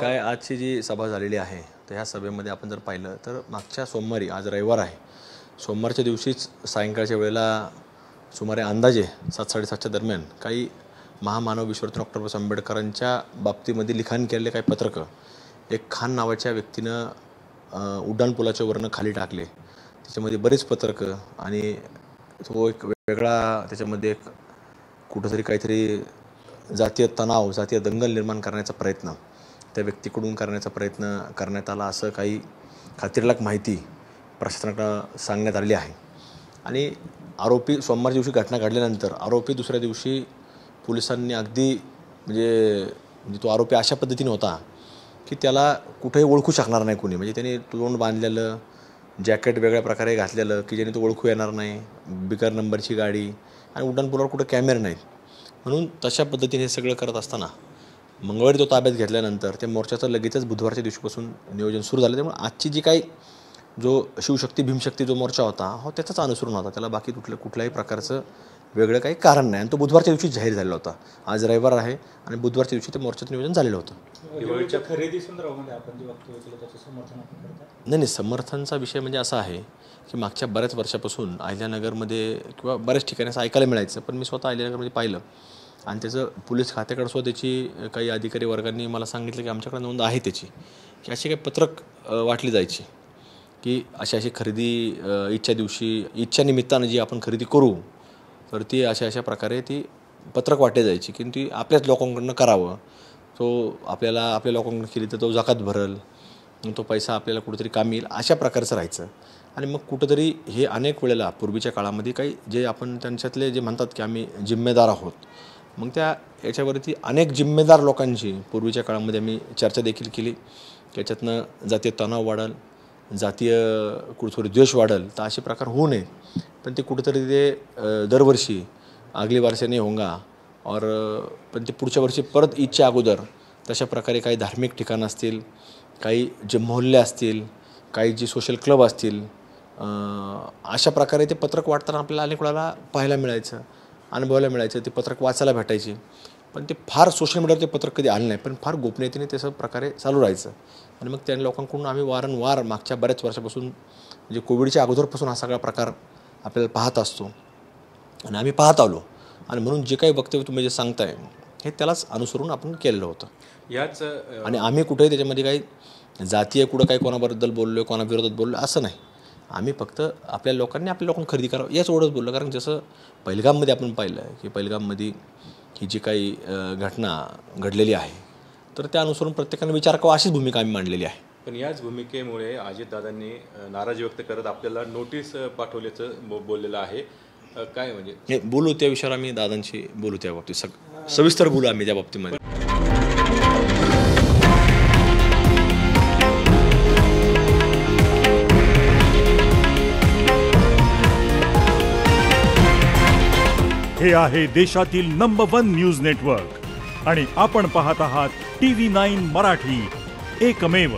काय आजची जी सभा झालेली आहे तर ह्या सभेमध्ये आपण जर पाहिलं तर मागच्या सोमवारी, आज रविवार आहे, सोमवारच्या दिवशीच सायंकाळच्या वेळेला सुमारे अंदाजे 7-7:30च्या दरम्यान काही महामानव विश्वरत्न डॉक्टर बाबासाहेब आंबेडकरांच्या बाबतीमध्ये लिखाण केलेले काही पत्रकं एक खान नावाच्या व्यक्तीनं उड्डाणपुलाच्या वरनं खाली टाकले। त्याच्यामध्ये बरेच पत्रकं आणि तो एक वेगळा त्याच्यामध्ये एक कुठंतरी काहीतरी जातीय तणाव, जातीय दंगल निर्माण करण्याचा प्रयत्न त्या व्यक्तीकडून करण्याचा प्रयत्न करण्यात आला असं काही खात्रीलायक माहिती प्रशासनाकडे सांगण्यात आली आहे। आणि आरोपी सोमवार दिवशी घटना घडल्यानंतर आरोपी दुसऱ्या दिवशी पोलिसांनी अगदी म्हणजे तो आरोपी अशा पद्धतीने होता की त्याला कुठेही ओळखू शकणार नाही कोणी, म्हणजे त्याने तोंड बांधलेलं, जॅकेट वेगळ्या प्रकारे घातलेलं की ज्याने तो ओळखू येणार नाही, बिगर नंबरची गाडी आणि उड्डाणपुलावर कुठं कॅमेरे नाहीत, म्हणून तशा पद्धतीने हे सगळं करत असताना मंगळवारी तो ताब्यात घेतल्यानंतर त्या मोर्चाचं लगेचच बुधवारच्या दिवशीपासून नियोजन सुरू झालं। त्यामुळे आजची जी काही जो शिवशक्ती भीमशक्ती जो मोर्चा होता हो त्याचाच अनुसरून होता, त्याला बाकी कुठल्याही प्रकारचं वेगळं काही कारण नाही आणि तो बुधवारच्या दिवशी जाहीर झालेला होता। आज रविवार आहे आणि बुधवारच्या दिवशी ते मोर्चाचं नियोजन झालेलं होतं। दिवाळीच्या खरेदी संदर्भामध्ये आपण जे वक्तव्य केलं त्याचं समर्थन आपण करता? नाही, समर्थनचा विषय म्हणजे असा आहे की मागच्या बऱ्याच वर्षापासून अहिल्यानगरमध्ये किंवा बऱ्याच ठिकाणी असं ऐकायला मिळायचं, पण मी स्वतः अहिल्यानगरमध्ये पाहिलं आणि त्याचं पोलीस खात्याकडे सुद्धा त्याची काही अधिकारी वर्गांनी मला सांगितलं की आमच्याकडे नोंद आहे त्याची, की अशी काही पत्रक वाटली जायची की अशी खरेदी ईदच्या निमित्तानं जी आपण खरेदी करू तर ती अशा प्रकारे ती पत्रक वाटली जायची की ती आपल्याच लोकांकडनं करावं, तो आपल्या लोकांकडून केली तर तो जकात भरल, तो पैसा आपल्याला कुठेतरी कामी येईल, अशा प्रकारचं राहायचं। आणि मग कुठंतरी हे अनेक वेळेला पूर्वीच्या काळामध्ये काही जे आपण त्यांच्यातले जे म्हणतात की आम्ही जिम्मेदार आहोत, मग त्या याच्यावरती अनेक जिम्मेदार लोकांची पूर्वीच्या काळामध्ये आम्ही चर्चा देखील केली की याच्यातनं जातीय तणाव वाढल, जातीय कुठेतरी द्वेष वाढल, तर असे प्रकार होऊ नये। पण ते कुठेतरी ते दरवर्षी अगली बार से नहीं होगा और पण ते पुढच्या वर्षी परत ईदच्या अगोदर तशा प्रकारे काही धार्मिक ठिकाणं असतील, काही जे मोहल्ले असतील, काही जे सोशल क्लब असतील, अशा प्रकारे ते पत्रक वाटताना आपल्याला अनेक वेळेला पाहायला मिळायचं, अनुभवायला मिळायचं, ते पत्रक वाचायला भेटायची। पण ते फार सोशल मीडियावर ते पत्रक कधी आलं नाही, पण फार गोपनीयतेने तसं प्रकारे चालू राहायचं। आणि मग त्या लोकांकडून आम्ही वारंवार मागच्या बऱ्याच वर्षापासून म्हणजे कोविडच्या अगोदरपासून हा सगळा प्रकार आपल्याला पाहत असतो आणि आम्ही पाहत आलो आणि म्हणून जे काही वक्तव्य तुम्ही जे सांगताय हे त्यालाच अनुसरून आपण केलेलं होतं। याच आणि आम्ही कुठेही त्याच्यामध्ये काही जातीय कुठं काही कोणाबद्दल बोललो, कोणाविरोधात बोललो असं नाही, आम्ही फक्त आपल्या लोकांनी खरेदी करावं याच एवढंच बोललो। कारण जसं पहिलगाममध्ये आपण पाहिलं की पहिलगाममध्ये ही जी काही घटना घडलेली आहे तर त्या अनुसरून प्रत्येकाने विचार करावा अशीच भूमिका आम्ही मांडलेली आहे। पण याच भूमिकेमुळे अजितदादांनी नाराजी व्यक्त करत आपल्याला नोटीस पाठवल्याचं बोललेलं आहे, काय म्हणजे हे बोलू त्या विषयावर आम्ही दादांशी बोलू, त्या बाबतीत सविस्तर बोलू आम्ही त्या बाबतीमध्ये। हे आहे देशातील नंबर 1 न्यूज नेटवर्क आणि आपण पाहत आहात TV9 मराठी, एकमेव।